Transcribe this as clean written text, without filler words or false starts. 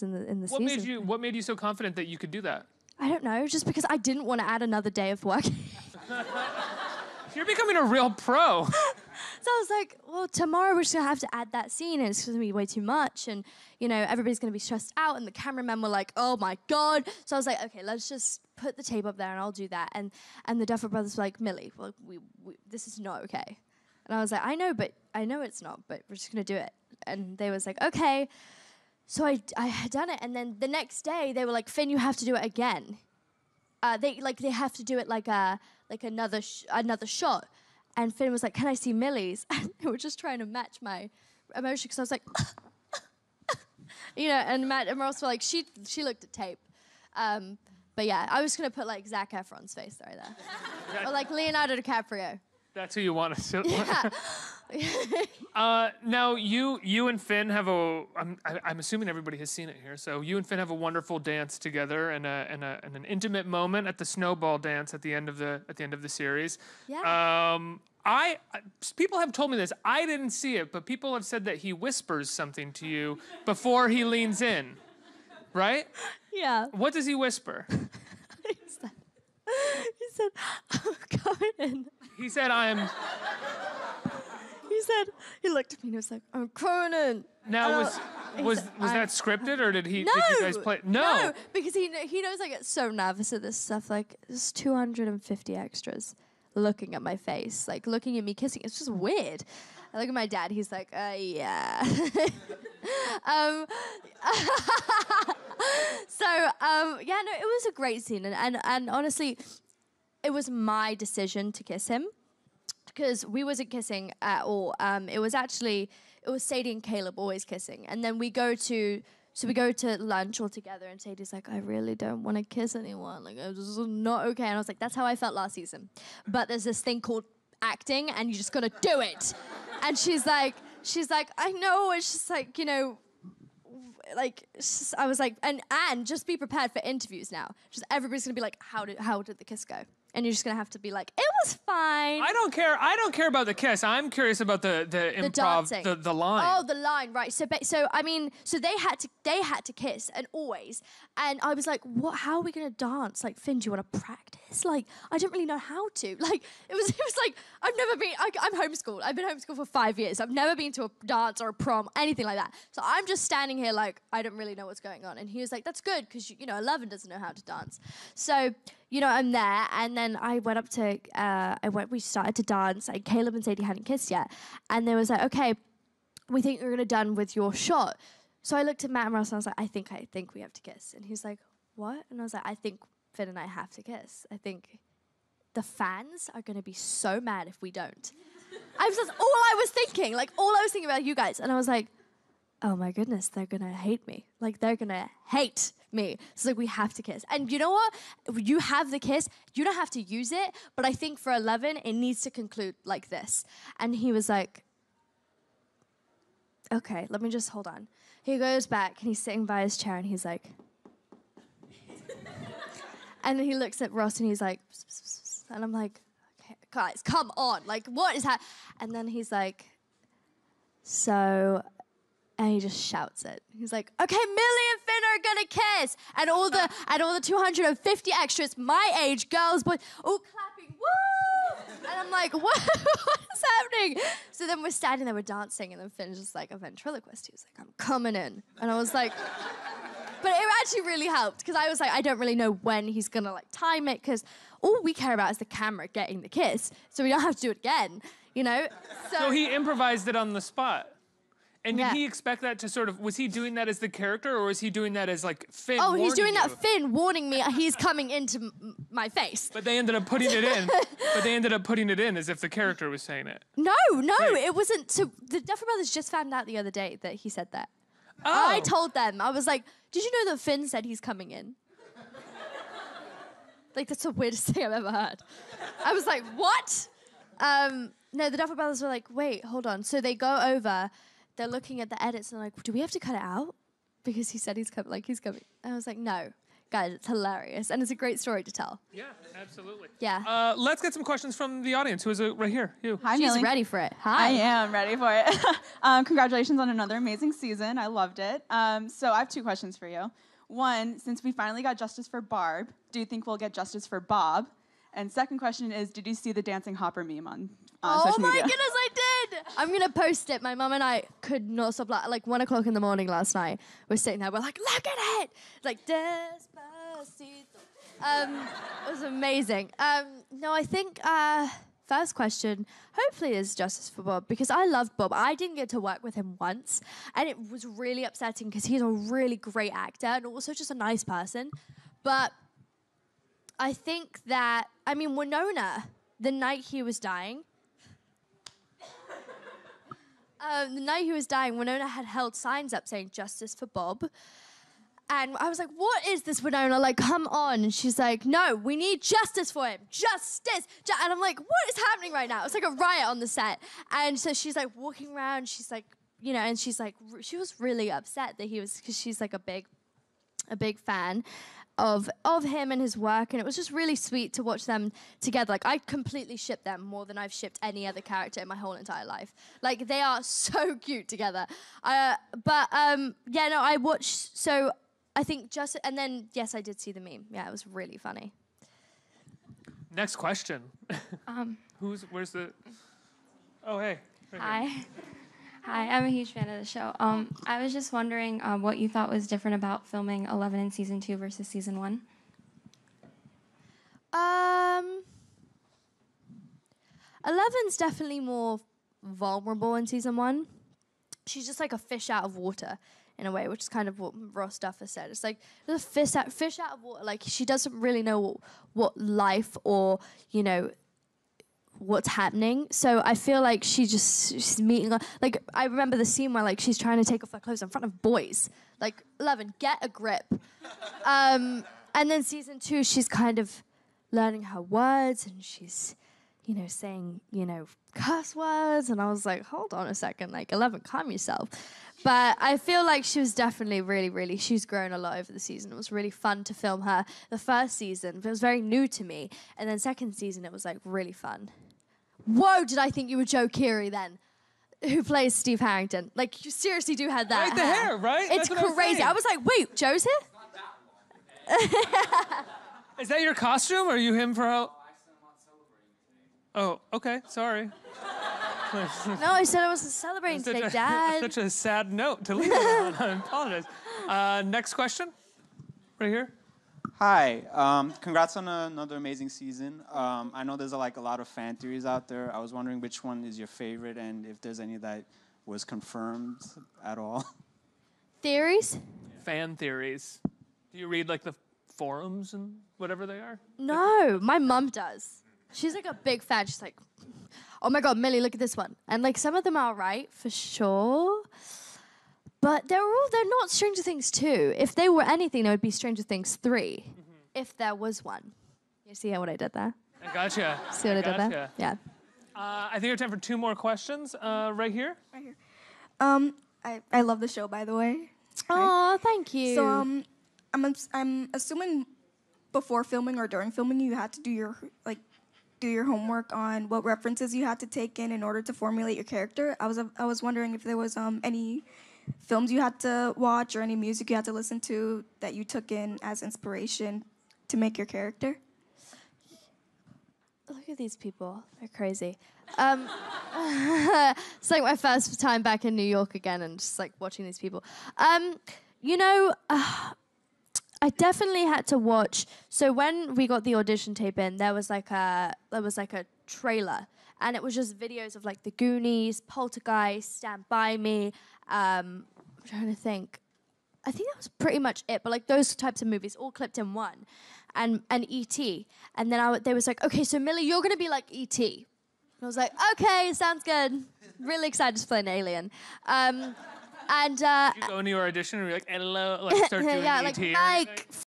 in the What season. made you so confident that you could do that? I don't know, just because I didn't want to add another day of work. You're becoming a real pro. So I was like, well, tomorrow we're just gonna have to add that scene, and it's gonna be way too much, and you know everybody's gonna be stressed out, and the cameramen were like, oh my god. So I was like, okay, let's just put the tape up there, and I'll do that. And the Duffer Brothers were like, Millie, well, this is not okay. And I was like, I know it's not, but we're just gonna do it. And they was like, okay. So I had done it, and then the next day they were like, Finn, you have to do it again. They have to do it like another shot. And Finn was like, can I see Millie's? And they were just trying to match my emotion, because I was like, you know, and Matt and Ross were like, she looked at tape. But yeah, I was going to put like Zac Efron's face right there. Or like Leonardo DiCaprio. That's who you want to sit Yeah. Now, you and Finn have I'm assuming everybody has seen it here, so you and Finn have a wonderful dance together and an intimate moment at the snowball dance at the end of the series. Yeah. People have told me this. I didn't see it, but people have said that he whispers something to you before he leans in, right? Yeah. What does he whisper? He said, I'm coming in. He said, He looked at me and he was like, I'm coming in. Now, was that scripted, or did you guys play? No, because he knows I get so nervous at this stuff. Like, there's 250 extras looking at my face, like looking at me kissing. It's just weird. I look at my dad. He's like, yeah. Yeah, no, it was a great scene, and honestly, it was my decision to kiss him, because we wasn't kissing at all. It was Sadie and Caleb always kissing, and then we go to lunch all together, and Sadie's like, I really don't want to kiss anyone. Like, this is not okay. And I was like, that's how I felt last season. But there's this thing called acting, and you just gotta do it. And she's like, I know. It's just like, you know, like, I was like, and just be prepared for interviews now. Just everybody's gonna be like, how did the kiss go? And you're just gonna have to be like, it was fine. I don't care about the kiss. I'm curious about the improv, the line. Oh, the line, right? So they had to kiss, and always. And I was like, what? How are we gonna dance? Like, Finn, do you want to practice? Like, I don't really know how to. Like, it was like, I've never been. I'm homeschooled. I've been homeschooled for 5 years. I've never been to a dance or a prom, anything like that. So I'm just standing here like, I don't really know what's going on. And he was like, that's good, because you know, 11 doesn't know how to dance. So, you know, I'm there, and then I went up to, we started to dance, and Caleb and Sadie hadn't kissed yet, and they was like, okay, we think we're gonna done with your shot. So I looked at Matt and Ross, and I was like, I think we have to kiss. And he's like, what? And I was like, I think Finn and I have to kiss. I think the fans are gonna be so mad if we don't. That's all I was thinking, like, all I was thinking about you guys, and I was like, oh my goodness, they're gonna hate me. Like, they're gonna hate me. So like, we have to kiss. And you know what? You have the kiss, you don't have to use it, but I think for 11, it needs to conclude like this. And he was like, okay, let me just hold on. He goes back, and he's sitting by his chair, and he's like, and then he looks at Ross, and he's like, pss, pss, pss, and I'm like, okay, guys, come on. Like, what is that? And then he's like, so... And he just shouts it. He's like, okay, Millie and Finn are gonna kiss. And all the 250 extras, my age, girls, boys, all clapping, woo! And I'm like, what is happening? So then we're standing there, we're dancing, and then Finn's just like a ventriloquist. He was like, I'm coming in. And I was like, but it actually really helped, because I was like, I don't really know when he's gonna like time it, because all we care about is the camera getting the kiss, so we don't have to do it again, you know? So he improvised it on the spot. And did he expect that to sort of, was he doing that as the character, or was he doing that as like Finn Oh, he's doing you? that Finn warning me he's coming into my face. But they ended up putting it in. But they ended up putting it in as if the character was saying it. No, it wasn't. So the Duffer Brothers just found out the other day that he said that. Oh. I told them, I was like, did you know that Finn said he's coming in? Like, that's the weirdest thing I've ever heard. I was like, what? No, the Duffer Brothers were like, wait, hold on. So they go over, they're looking at the edits, and they're like, do we have to cut it out? Because he said he's coming, like, he's coming. And I was like, no, guys, it's hilarious. And it's a great story to tell. Yeah, absolutely. Yeah. Let's get some questions from the audience. Who is it right here? You. Hi, She's Millie. ready for it. Hi. I am ready for it. Congratulations on another amazing season. I loved it. So I have 2 questions for you. One, since we finally got justice for Barb, do you think we'll get justice for Bob? And second question is, did you see the dancing hopper meme on social media? Oh my goodness, I did! I'm gonna post it. My mum and I could not stop. Like 1 o'clock in the morning last night, we're sitting there. We're like, look at it! Like Despacito. It was amazing. No, I think first question hopefully is justice for Bob because I loved Bob. I didn't get to work with him once, and it was really upsetting because he's a really great actor and also just a nice person. But I think that, I mean, Winona, the night he was dying, Winona had held signs up saying justice for Bob. And I was like, what is this, Winona? Like, come on. And she's like, no, we need justice for him. Justice. And I'm like, what is happening right now? It's like a riot on the set. And so she's like walking around. She's like, you know, and she's like, she was really upset that he was, because she's like a big fan of him and his work, and it was just really sweet to watch them together. Like, I completely ship them more than I've shipped any other character in my whole entire life. Like, they are so cute together. Yeah, no, I watched, so I think just, and then, yes, I did see the meme. Yeah, it was really funny. Next question. Where's the, oh, hey. Right Hi. here. Hi, I'm a huge fan of the show. I was just wondering what you thought was different about filming 11 in season 2 versus season 1. 11's definitely more vulnerable in season 1. She's just like a fish out of water in a way, which is kind of what Ross Duffer said. It's like a fish out of water. Like, she doesn't really know what life or, you know, what's happening. So I feel like she's meeting, like, I remember the scene where, like, she's trying to take off her clothes in front of boys. Like, 11, get a grip. And then season 2, she's kind of learning her words, and she's, you know, saying, you know, curse words. And I was like, hold on a second, like, 11, calm yourself. But I feel like she was definitely really, she's grown a lot over the season. It was really fun to film her the first season, but it was very new to me. And then second season, it was, like, really fun. Whoa, did I think you were Joe Keery then? Who plays Steve Harrington? Like, you seriously do have that Right, the hair, right? It's crazy. I was like, wait, Joe's here? Is that your costume, or are you him for how? Oh, okay, sorry. No, I said I wasn't celebrating today, Dad. Such a sad note to leave it on. I apologize. Next question, right here. Hi, congrats on another amazing season. I know there's like a lot of fan theories out there. I was wondering which one is your favorite and if there's any that was confirmed at all. Theories? Fan theories. Do you read like the forums and whatever they are? No, my mum does. She's like a big fan. She's like, oh my God, Millie, look at this one. And like some of them are right, for sure. But they're not Stranger Things 2. If they were anything, they would be Stranger Things 3. If there was one. You see what I did there? I gotcha. See what I did there? Yeah. I think we have time for 2 more questions. Right here. Right here. I love the show, by the way. Oh, thank you. So I'm assuming before filming or during filming you had to do your homework on what references you had to take in order to formulate your character. I was wondering if there was any films you had to watch or any music you had to listen to that you took in as inspiration to make your character. Look at these people. They're crazy. It's like my first time back in New York again and just like watching these people. You know, I definitely had to watch. So when we got the audition tape in, there was like a trailer, and it was just videos of like The Goonies, Poltergeist, Stand By Me. I'm trying to think. I think that was pretty much it. But like those types of movies, all clipped in one, and E.T. And then they was like, okay, so Millie, you're gonna be like E.T. And I was like, okay, sounds good. Really excited to play an alien. Did you go into your audition and be like, hello, like start doing yeah, E.T. like or Mike, anything?